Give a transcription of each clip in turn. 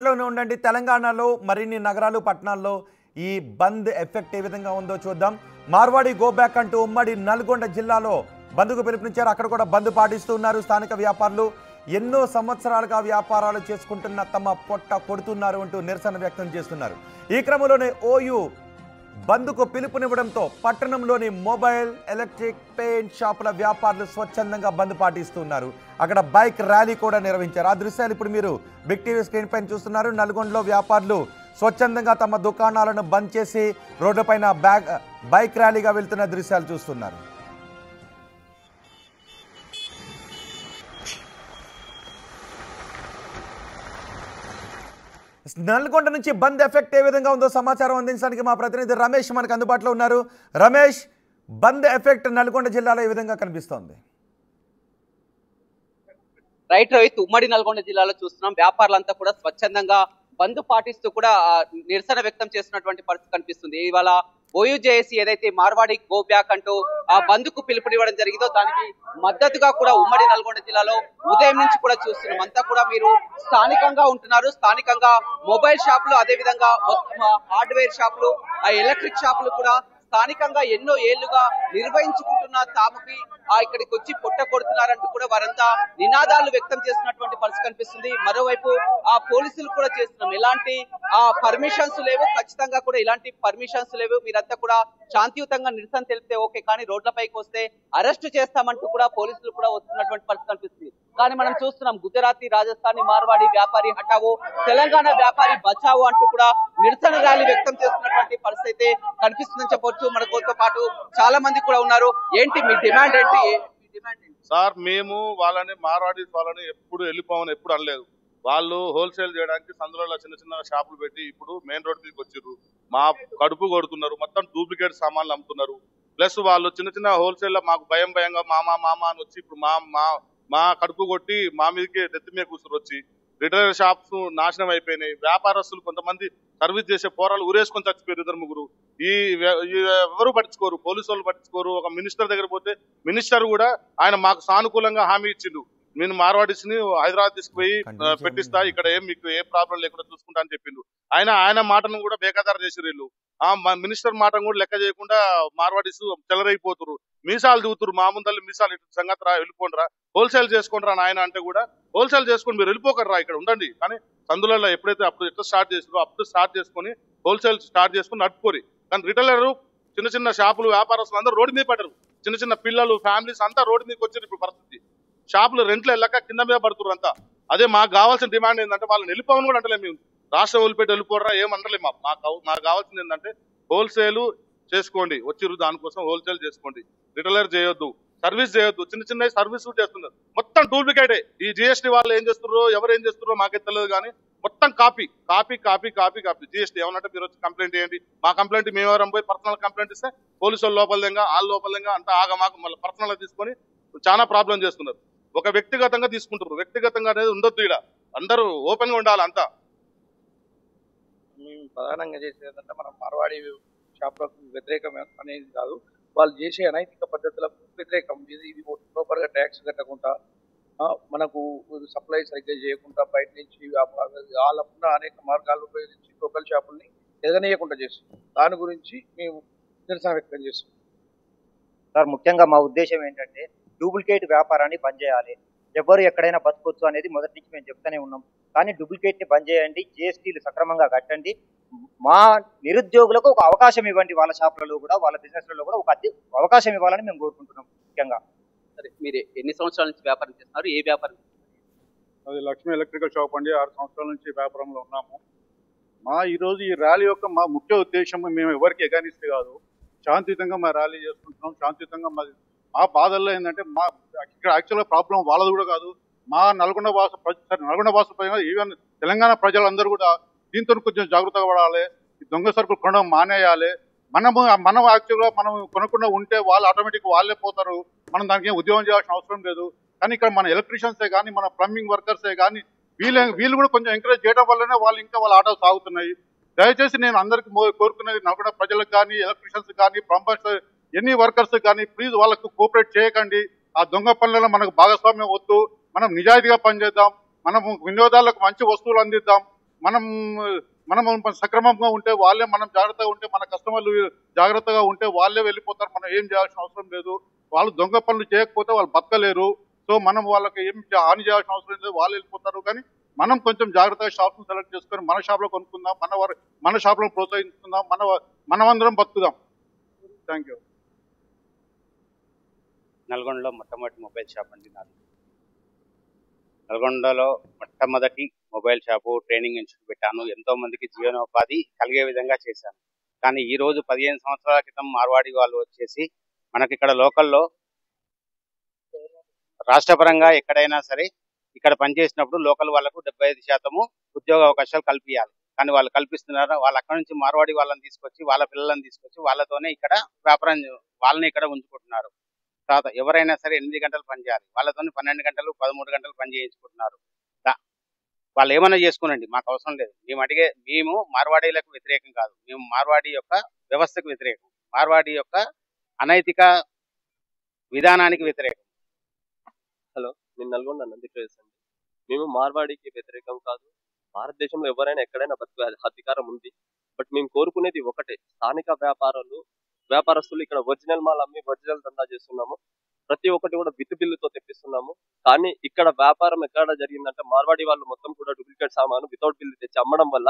అందుబాటులోనే ఉండండి. తెలంగాణలో మరిన్ని నగరాలు పట్టణాల్లో ఈ బంద్ ఎఫెక్ట్ ఏ విధంగా ఉందో చూద్దాం. మార్వాడి గో బ్యాక్ అంటూ ఉమ్మడి నల్గొండ జిల్లాలో బంద్కు పిలుపునిచ్చారు. అక్కడ కూడా బంద్ పాటిస్తూ ఉన్నారు స్థానిక వ్యాపారులు. ఎన్నో సంవత్సరాలుగా వ్యాపారాలు చేసుకుంటున్న తమ పొట్ట కొడుతున్నారు అంటూ నిరసన వ్యక్తం చేస్తున్నారు. ఈ క్రమంలోనే ఓయూ బంద్కు పిలుపునివ్వడంతో పట్టణంలోని మొబైల్, ఎలక్ట్రిక్, పెయింట్ షాపుల వ్యాపారులు స్వచ్ఛందంగా బంద్ పాటిస్తున్నారు. అక్కడ బైక్ ర్యాలీ కూడా నిర్వహించారు. ఆ దృశ్యాలు ఇప్పుడు మీరు బిగ్ టీవీ స్క్రీన్ పైన చూస్తున్నారు. నల్గొండలో వ్యాపారులు స్వచ్ఛందంగా తమ దుకాణాలను బంద్ చేసి రోడ్డుపైన బైక్ ర్యాలీగా వెళ్తున్న దృశ్యాలు చూస్తున్నారు. నల్గొండ నుంచి బంద్ ఎఫెక్ట్ ఏ విధంగా ఉందో సమాచారం అందించడానికి మా ప్రతినిధి రమేష్ మనకు అందుబాటులో ఉన్నారు. రమేష్, బంద్ ఎఫెక్ట్ నల్గొండ జిల్లాలో ఏ విధంగా కనిపిస్తోంది? రైట్ రోహిత్, ఉమ్మడి నల్గొండ జిల్లాలో చూస్తున్నాం వ్యాపారులంతా కూడా స్వచ్ఛందంగా బంద్ పాటిస్తూ కూడా నిరసన వ్యక్తం చేస్తున్నటువంటి పరిస్థితి కనిపిస్తుంది. ఇవాళ ఓయూజేఏసీ ఏదైతే మార్వాడి గో బ్యాక్ అంటూ ఆ బంద్ కు పిలుపునివ్వడం జరిగిందో దానికి మద్దతుగా కూడా ఉమ్మడి నల్గొండ జిల్లాలో ఉదయం నుంచి కూడా చూస్తున్నాం. అంతా కూడా మీరు స్థానికంగా ఉంటున్నారు. స్థానికంగా మొబైల్ షాపులు, అదే విధంగా హార్డ్వేర్ షాపులు, ఎలక్ట్రిక్ షాపులు కూడా స్థానికంగా ఎన్నో ఏళ్లుగా నిర్వహించుకుంటున్న తాముకి ఇక్కడికి వచ్చి పొట్ట కొడుతున్నారంటూ కూడా వారంతా నినాదాలు వ్యక్తం చేస్తున్నటువంటి పరిస్థితి కనిపిస్తుంది. మరోవైపు పోలీసులు కూడా చేస్తున్నాం, ఎలాంటి పర్మిషన్స్ లేవు, ఖచ్చితంగా కూడా ఇలాంటి పర్మిషన్స్ లేవు, మీరంతా కూడా శాంతియుతంగా నిరసన తెలిపితే ఓకే, కానీ రోడ్లపైకి వస్తే అరెస్ట్ చేస్తామంటూ కూడా పోలీసులు కూడా వస్తున్నటువంటి పరిస్థితి కనిపిస్తుంది. కానీ మనం చూస్తున్నాం గుజరాతీ, రాజస్థానీ, మార్వాడి వ్యాపారి హటావో, తెలంగాణ వ్యాపారి బచావో అంటూ కూడా నిరసన ర్యాలీ వ్యక్తం చేస్తున్నటువంటి పరిస్థితి అయితే కనిపిస్తుందని చెప్పవచ్చు. మనతో పాటు చాలా మంది కూడా ఉన్నారు. ఏంటి మీ డిమాండ్ ఏంటి? సార్, మేము వాళ్ళని మార్వాడి వాళ్ళని ఎప్పుడు వెళ్ళిపోమని ఎప్పుడు అనలేదు. వాళ్ళు హోల్సేల్ చేయడానికి సందులో చిన్న చిన్న షాపులు పెట్టి ఇప్పుడు మెయిన్ రోడ్ మీదకి వచ్చిర్రు. మా కడుపు కొడుతున్నారు, మొత్తం డూప్లికేట్ సామాన్లు అమ్ముతున్నారు. ప్లస్ వాళ్ళు చిన్న చిన్న హోల్సేల్ లో మాకు భయంగా మామ అని వచ్చి ఇప్పుడు మా కడుపు కొట్టి మా మీదకి నెత్తి మీద కూర్చుని వచ్చి రిటైల్ షాప్స్ నాశనం అయిపోయినాయి. వ్యాపారస్తులు కొంతమంది సర్వీస్ చేసే పోరాలు ఊరేసుకొని చచ్చిపోయారు, 2-3. ఎవరు పట్టించుకోరు, పోలీసు వాళ్ళు పట్టించుకోరు. ఒక మినిస్టర్ దగ్గర పోతే మినిస్టర్ కూడా ఆయన మాకు సానుకూలంగా హామీ ఇచ్చిండు, నేను మార్వాడిస్ని హైదరాబాద్ తీసుకుపోయి పెట్టిస్తా, ఇక్కడ మీకు ఏ ప్రాబ్లం లేకుండా చూసుకుంటా అని చెప్పిండు. ఆయన మాటను కూడా బేఖాతరు చేసిరు వీళ్ళు. మినిస్టర్ మాటను కూడా లెక్క చేయకుండా మార్వాడిస్ చెలరైపోతురు, మీసాలు దిగుతురు. మా ముందల్ని మీసాలు సంగతి రా, వెళ్ళిపోండిరా, హోల్సేల్ చేసుకోండిరా ఆయన అంటే కూడా హోల్సేల్ చేసుకుని మీరు వెళ్ళిపోకరా, ఇక్కడ ఉండండి. కానీ సందులలో ఎప్పుడైతే అప్పుడు ఎట్లా స్టార్ట్ చేసిరో అప్పుడు స్టార్ట్ చేసుకుని హోల్సేల్ స్టార్ట్ చేసుకుని నడుపుకోరి. కానీ రిటైలర్ చిన్న చిన్న షాపులు వ్యాపారస్తులు అందరూ రోడ్డు మీద పడరు. చిన్న చిన్న పిల్లలు, ఫ్యామిలీస్ అంతా రోడ్డు మీదకి వచ్చారు. ఇప్పుడు పరిస్థితి షాపులు రెంట్లు వెళ్ళక కింద మీద పడుతున్నారు అంతా. అదే మాకు కావాల్సిన డిమాండ్ ఏంటంటే వాళ్ళని వెళ్ళిపోవని కూడా అంటలేము, మేము రాష్ట్రం వదిలిపెట్టి వెళ్ళిపోరా ఏమంటలేము. మాకు కావాల్సింది ఏంటంటే హోల్సేల్ చేసుకోండి, వచ్చిర్రు దానికోసం హోల్సేల్ చేసుకోండి, రిటైలర్ చేయొద్దు, సర్వీస్ చేయొద్దు. చిన్న చిన్న సర్వీస్ చేస్తున్నారు, మొత్తం డూప్లికేటే. ఈ జిఎస్టీ వాళ్ళు ఏం చేస్తున్నారో ఎవరు ఏం చేస్తున్నారో మాకే తెలియదు, కానీ మొత్తం కాపీ. జిఎస్టీ ఏమన్నట్టు మీరు వచ్చి కంప్లైంట్ చేయండి, మా కంప్లైంట్ మేము ఎవరైనా పోయి పర్సనల్ కంప్లైంట్ ఇస్తే పోలీసు వాళ్ళు లోపలదంగా వాళ్ళ లోపలంగా అంతా ఆగమాగం మళ్ళీ పర్సనల్ గా తీసుకొని చాలా ప్రాబ్లం చేస్తున్నారు. ఒక వ్యక్తిగతంగా తీసుకుంటారు, వ్యక్తిగతంగా అనేది ఉండొద్దు. ఇక్కడ అందరూ ఓపెన్ గా ఉండాలి అంతా. మేము ప్రధానంగా చేసేది ఏంటంటే మనం మార్వాడి షాపులకు వ్యతిరేకం అనేది కాదు, వాళ్ళు చేసే అనైతిక పద్ధతులకు వ్యతిరేకం. ఇది ప్రాపర్ గా ట్యాక్స్ కట్టకుండా, మనకు సప్లై సరిగ్గా చేయకుండా, బయట నుంచి వాళ్ళకున్న అనేక మార్గాలు ఉపయోగించి లోకల్ షాపుల్ని ఎదగనీయకుండా చేస్తున్నాం. దాని గురించి మేము నిరసన వ్యక్తం చేస్తున్నాం. సార్, ముఖ్యంగా మా ఉద్దేశం ఏంటంటే డూప్లికేట్ వ్యాపారాన్ని బంద్ చేయాలి. ఎవరు ఎక్కడైనా బతకొచ్చు అనేది మొదటి నుంచి మేము చెప్తూనే ఉన్నాం. కానీ డూప్లికేట్ ని బంద్ చేయండి, జిఎస్టీలు సక్రమంగా కట్టండి, మా నిరుద్యోగులకు ఒక అవకాశం ఇవ్వండి, వాళ్ళ షాపులలో కూడా వాళ్ళ బిజినెస్లలో కూడా ఒక అవకాశం ఇవ్వాలని మేము కోరుకుంటున్నాం. ముఖ్యంగా సరే, మీరు ఎన్ని సంవత్సరాల నుంచి వ్యాపారం చేస్తున్నారు? ఏ వ్యాపారం? అది లక్ష్మీ ఎలక్ట్రికల్ షాప్ అండి. 6 సంవత్సరాల నుంచి వ్యాపారంలో ఉన్నాము. ఈరోజు ఈ ర్యాలీ యొక్క మా ముఖ్య ఉద్దేశం మేము ఎవరికి ఎగానిస్ట్ కాదు, శాంతియుతంగా మా ర్యాలీ చేసుకుంటున్నాం. శాంతియుతంగా మా బాధల్లో ఏంటంటే ఇక్కడ యాక్చువల్గా ప్రాబ్లం వాళ్ళది కూడా కాదు, మా నల్గొండ భాష ఈవెన్ తెలంగాణ ప్రజలందరూ కూడా దీంతో కొంచెం జాగ్రత్తగా పడాలి. ఈ దొంగ సరుకులు కొనడం మానేయాలి. మనం యాక్చువల్గా మనం కొనకుండా ఉంటే వాళ్ళు ఆటోమేటిక్ వాళ్ళే పోతారు, మనం దానికి ఉద్యోగం చేయాల్సిన అవసరం లేదు. కానీ ఇక్కడ మన ఎలక్ట్రీషియన్సే కానీ, మన ప్లంబింగ్ వర్కర్సే కానీ వీళ్ళు కూడా కొంచెం ఎంకరేజ్ చేయడం వల్లనే వాళ్ళు ఇంకా వాళ్ళ ఆటోలు సాగుతున్నాయి. దయచేసి నేను అందరికి కోరుకునేది, నల్గొండ ప్రజలకు కానీ, ఎలక్ట్రీషియన్స్ కానీ, ప్లంబర్స్, ఎన్ని వర్కర్స్ కానీ ప్లీజ్ వాళ్ళకు కోఆపరేట్ చేయకండి. ఆ దొంగ పనులలో మనకు భాగస్వామ్యం వద్దు, మనం నిజాయితీగా పనిచేద్దాం, మనం వినియోగదారులకు మంచి వస్తువులు అందిద్దాం. మనం మనం సక్రమంగా ఉంటే వాళ్ళే, మనం జాగ్రత్తగా ఉంటే, మన కస్టమర్లు జాగ్రత్తగా ఉంటే వాళ్ళే వెళ్ళిపోతారు. మనం ఏం చేయాల్సిన అవసరం లేదు. వాళ్ళు దొంగ పనులు చేయకపోతే వాళ్ళు బతకలేరు. సో మనం వాళ్ళకి ఏం హాని చేయాల్సిన అవసరం లేదు, వాళ్ళు వెళ్ళిపోతారు. కానీ మనం కొంచెం జాగ్రత్తగా షాప్ను సెలెక్ట్ చేసుకొని మన షాప్లో కొనుక్కుందాం, మన షాప్లో ప్రోత్సహించుకుందాం, మనమందరం బతుకుదాం. Thank you. నల్గొండలో మొట్టమొదటి మొబైల్ షాప్ అండి నాది. నల్గొండలో మొట్టమొదటి మొబైల్ షాపు ట్రైనింగ్ ఇన్స్టిట్యూట్ పెట్టాను. ఎంతో మందికి జీవనోపాధి కలిగే విధంగా చేశాను. కానీ ఈ రోజు 15 సంవత్సరాల క్రితం మార్వాడి వాళ్ళు వచ్చేసి మనకి ఇక్కడ లోకల్లో రాష్ట్రపరంగా ఎక్కడైనా సరే ఇక్కడ పనిచేసినప్పుడు లోకల్ వాళ్ళకు 75% ఉద్యోగ అవకాశాలు కల్పించాలి. కానీ వాళ్ళు కల్పిస్తున్నారు. వాళ్ళు అక్కడ నుంచి మార్వాడి వాళ్ళని తీసుకొచ్చి, వాళ్ళ పిల్లలను తీసుకొచ్చి వాళ్ళతోనే ఇక్కడ వ్యాపారం, వాళ్ళని ఇక్కడ ఉంచుకుంటున్నారు. తర్వాత ఎవరైనా సరే 8 గంటలు పని చేయాలి, వాళ్ళతో 12 గంటలు 13 గంటలు పని చేయించుకుంటున్నారు. వాళ్ళు ఏమైనా చేసుకునండి, మాకు అవసరం లేదు. మేము మార్వాడీలకు వ్యతిరేకం కాదు, మేము మార్వాడి యొక్క వ్యవస్థకు వ్యతిరేకం, మార్వాడి యొక్క అనైతిక విధానానికి వ్యతిరేకం. హలో, నేను నల్గొండ నందిప్రదేశ్ అండి. మేము మార్వాడికి వ్యతిరేకం కాదు. భారతదేశంలో ఎవరైనా ఎక్కడైనా బతికే అధికారం ఉంది. బట్ మేము కోరుకునేది ఒకటే, స్థానిక వ్యాపారస్తులు ఇక్కడ ఒరిజినల్ మాల్ అమ్మి ఒరిజినల్ దందా చేస్తున్నాము. ప్రతి ఒక్కటి కూడా విత్ బిల్లుతో తెప్పిస్తున్నాము. కానీ ఇక్కడ వ్యాపారం ఎక్కడ జరిగిందంటే మార్వాడి వాళ్ళు మొత్తం కూడా డూప్లికేట్ సామాను వితౌట్ బిల్లు తెచ్చి అమ్మడం వల్ల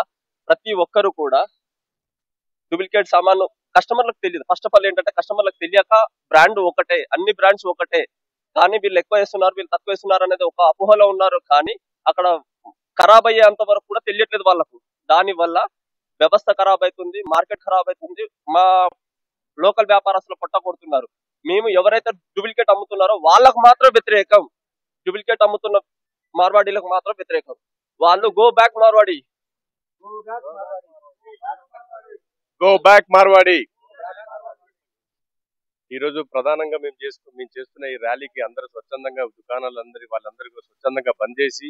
ప్రతి ఒక్కరు కూడా డూప్లికేట్ సామాను కస్టమర్లకు తెలియదు. ఫస్ట్ ఆఫ్ ఆల్ ఏంటంటే కస్టమర్లకు తెలియక బ్రాండ్ ఒకటే, అన్ని బ్రాండ్స్ ఒకటే, కానీ వీళ్ళు ఎక్కువ వేస్తున్నారు, వీళ్ళు తక్కువ వేస్తున్నారు అనేది ఒక అపోహలో ఉన్నారు. కానీ అక్కడ ఖరాబ్ అయ్యేంత వరకు కూడా తెలియట్లేదు వాళ్ళకు. దాని వల్ల వ్యవస్థ ఖరాబ్ అవుతుంది, మార్కెట్ ఖరాబ్ అవుతుంది, మా లోకల్ వ్యాపారస్తులు పొట్ట కొడుతున్నారు. మేము ఎవరైతే డూప్లికేట్ అమ్ముతున్నారో వాళ్ళకు మాత్రం వ్యతిరేకం, డూప్లికేట్ అమ్ముతున్న మార్వాడీలకు మాత్రం వ్యతిరేకం. వాళ్ళు go back Marwadi, go back Marwadi. ఈ రోజు ప్రధానంగా మేము చేస్తున్న ఈ ర్యాలీకి అందరూ స్వచ్ఛందంగా వాళ్ళందరూ స్వచ్ఛందంగా బంద్ చేసి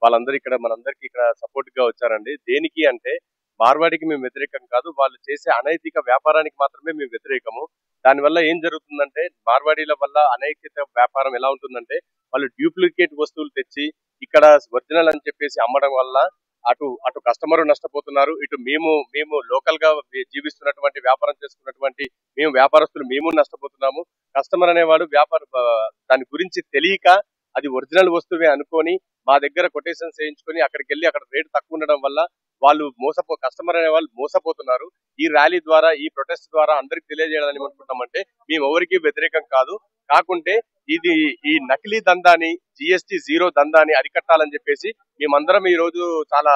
వాళ్ళందరూ ఇక్కడ మనందరికీ ఇక్కడ సపోర్ట్ గా వచ్చారండి. దేనికి అంటే మార్వాడికి మేము వ్యతిరేకం కాదు, వాళ్ళు చేసే అనైతిక వ్యాపారానికి మాత్రమే మేము వ్యతిరేకము. దానివల్ల ఏం జరుగుతుందంటే మార్వాడీల వల్ల అనైతిక వ్యాపారం ఎలా ఉంటుందంటే వాళ్ళు డ్యూప్లికేట్ వస్తువులు తెచ్చి ఇక్కడ ఒరిజినల్ అని చెప్పేసి అమ్మడం వల్ల అటు కస్టమర్ నష్టపోతున్నారు, ఇటు మేము లోకల్ గా జీవిస్తున్నటువంటి వ్యాపారం చేసుకున్నటువంటి మేము వ్యాపారస్తులు మేము నష్టపోతున్నాము. కస్టమర్ అనేవాడు దాని గురించి తెలియక అది ఒరిజినల్ వస్తువే అనుకొని మా దగ్గర కొటేషన్స్ వేయించుకొని అక్కడికి వెళ్ళి అక్కడ రేటు తక్కువ ఉండడం వల్ల వాళ్ళు కస్టమర్ అనే వాళ్ళు మోసపోతున్నారు. ఈ ర్యాలీ ద్వారా, ఈ ప్రొటెస్ట్ ద్వారా అందరికి తెలియజేయాలని ఏమనుకుంటామంటే మేము ఎవరికి వ్యతిరేకం కాదు, కాకుంటే ఈ నకిలీ దందాని, GST 0 దందాని అరికట్టాలని చెప్పేసి మేమందరం ఈ రోజు చాలా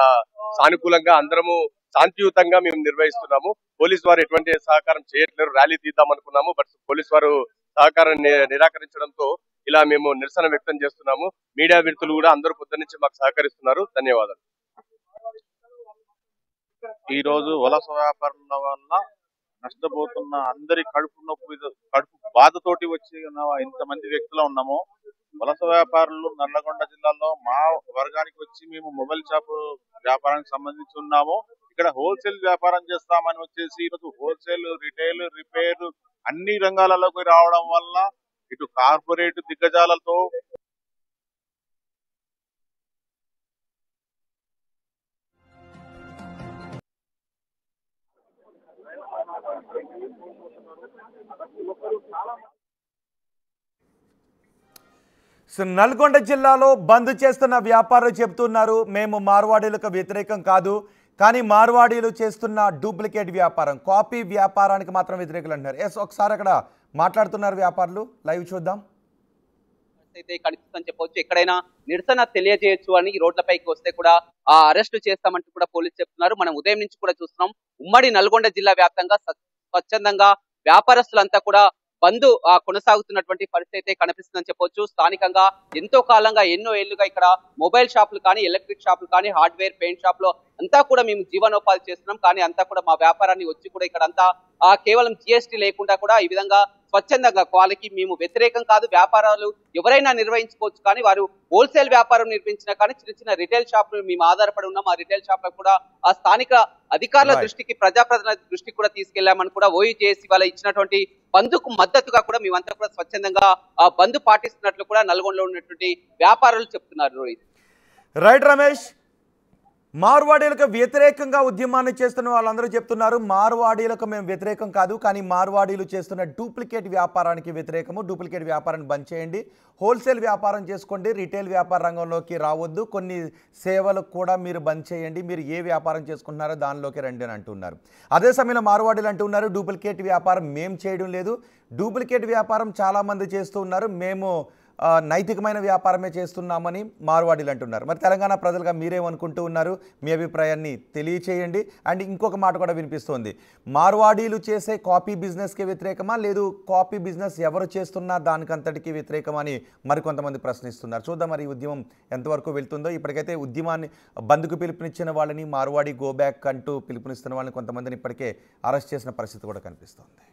సానుకూలంగా అందరము శాంతియుతంగా మేము నిర్వహిస్తున్నాము. పోలీసు వారు ఎటువంటి సహకారం చేయట్లేరు. ర్యాలీ తీద్దాం అనుకున్నాము, బట్ పోలీసు వారు సహకారం నిరాకరించడంతో ఇలా మేము నిరసన వ్యక్తం చేస్తున్నాము. మీడియా వ్యక్తులు కూడా అందరూ పొద్దు నుంచి మాకు సహకరిస్తున్నారు. ధన్యవాదాలు. ఈ రోజు వలస వ్యాపారుల వల్ల నష్టపోతున్న అందరి కడుపు బాధతోటి వచ్చి ఇంతమంది వ్యక్తులు ఉన్నాము. వలస వ్యాపారులు నల్లగొండ జిల్లాలో మా వర్గానికి వచ్చి మేము మొబైల్ షాప్ వ్యాపారానికి సంబంధించి ఉన్నాము. ఇక్కడ హోల్సేల్ వ్యాపారం చేస్తామని వచ్చేసి ఈరోజు హోల్సేల్, రిటైల్, రిపేర్ అన్ని రంగాలలోకి రావడం వల్ల ఇటు కార్పొరేట్ దిగ్గజాలతో నల్గొండ జిల్లాలో బంద్ చేస్తున్న వ్యాపారులు చెబుతున్నారు, మేము మార్వాడీలకు వ్యతిరేకం కాదు, కానీ మార్వాడీలు చేస్తున్న డూప్లికేట్ వ్యాపారం, కాపీ వ్యాపారానికి మాత్రం వ్యతిరేకులు అంటున్నారు. ఎస్, ఒకసారి అక్కడ మాట్లాడుతున్నారు వ్యాపారులు, లైవ్ చూద్దాం. అయితే కనిపిస్తుందని చెప్పవచ్చు. ఎక్కడైనా నిరసన తెలియజేయచ్చు అని రోడ్లపైకి వస్తే కూడా అరెస్టు చేస్తామంటూ కూడా పోలీసులు చెప్తున్నారు. మనం ఉదయం నుంచి కూడా చూస్తున్నాం, ఉమ్మడి నల్గొండ జిల్లా వ్యాప్తంగా స్వచ్ఛందంగా వ్యాపారస్తులంతా కూడా బంద్ కొనసాగుతున్నటువంటి పరిస్థితి అయితే కనిపిస్తుందని చెప్పొచ్చు. స్థానికంగా ఎంతో కాలంగా ఎన్నో ఏళ్లుగా ఇక్కడ మొబైల్ షాపులు కానీ, ఎలక్ట్రిక్ షాపులు కానీ, హార్డ్వేర్, పెయింట్ షాపులు అంతా కూడా మేము జీవనోపాధి చేస్తున్నాం. కానీ అంతా కూడా మా వ్యాపారాన్ని వచ్చి కూడా ఇక్కడ అంతా కేవలం GST లేకుండా కూడా ఈ విధంగా స్వచ్ఛందంగా వాళ్ళకి మేము వ్యతిరేకం కాదు, వ్యాపారాలు ఎవరైనా నిర్వహించుకోవచ్చు, కానీ వారు హోల్సేల్ వ్యాపారం నిర్వహించినా కానీ చిన్న చిన్న రిటైల్ షాపులు మేము ఆధారపడి ఉన్నాం. ఆ రిటైల్ షాపులకు కూడా ఆ స్థానిక అధికారుల దృష్టికి, ప్రజాప్రతినిధుల దృష్టికి కూడా తీసుకెళ్లామని కూడా OUJC వాళ్ళ ఇచ్చినటువంటి బంద్కు మద్దతుగా కూడా మేమంతా కూడా స్వచ్ఛందంగా ఆ బంద్ పాటిస్తున్నట్లు కూడా నల్గొండలో ఉన్నటువంటి వ్యాపారులు చెప్తున్నారు. రోహిత్, రైట్ రమేష్, మార్వాడీలకు వ్యతిరేకంగా ఉద్యమాన్ని చేస్తున్న వాళ్ళందరూ చెప్తున్నారు మార్వాడీలకు మేము వ్యతిరేకం కాదు, కానీ మార్వాడీలు చేస్తున్న డూప్లికేట్ వ్యాపారానికి వ్యతిరేకము. డూప్లికేట్ వ్యాపారాన్ని బంద్ చేయండి, హోల్సేల్ వ్యాపారం చేసుకోండి, రీటైల్ వ్యాపార రంగంలోకి రావద్దు, కొన్ని సేవలకు కూడా మీరు బంద్ చేయండి, మీరు ఏ వ్యాపారం చేసుకుంటున్నారో దానిలోకి రండి అని అంటున్నారు. అదే సమయంలో మార్వాడీలు అంటున్నారు డూప్లికేట్ వ్యాపారం మేము చేయడం లేదు, డూప్లికేట్ వ్యాపారం చాలామంది చేస్తూ ఉన్నారు, మేము నైతికమైన వ్యాపారమే చేస్తున్నామని మార్వాడీలు అంటున్నారు. మరి తెలంగాణ ప్రజలుగా మీరేమనుకుంటూ ఉన్నారు? మీ అభిప్రాయాన్ని తెలియచేయండి. అండ్ ఇంకొక మాట కూడా వినిపిస్తోంది, మార్వాడీలు చేసే కాపీ బిజినెస్కి వ్యతిరేకమా, లేదు కాపీ బిజినెస్ ఎవరు చేస్తున్నా దానికంతటికి వ్యతిరేకమా అని మరికొంతమంది ప్రశ్నిస్తున్నారు. చూద్దాం మరి ఈ ఉద్యమం ఎంతవరకు వెళ్తుందో. ఇప్పటికైతే ఉద్యమాన్ని బంద్కు పిలుపునిచ్చిన వాళ్ళని, మార్వాడి గో బ్యాక్ అంటూ పిలుపునిస్తున్న వాళ్ళని కొంతమందిని ఇప్పటికే అరెస్ట్ చేసిన పరిస్థితి కూడా కనిపిస్తోంది.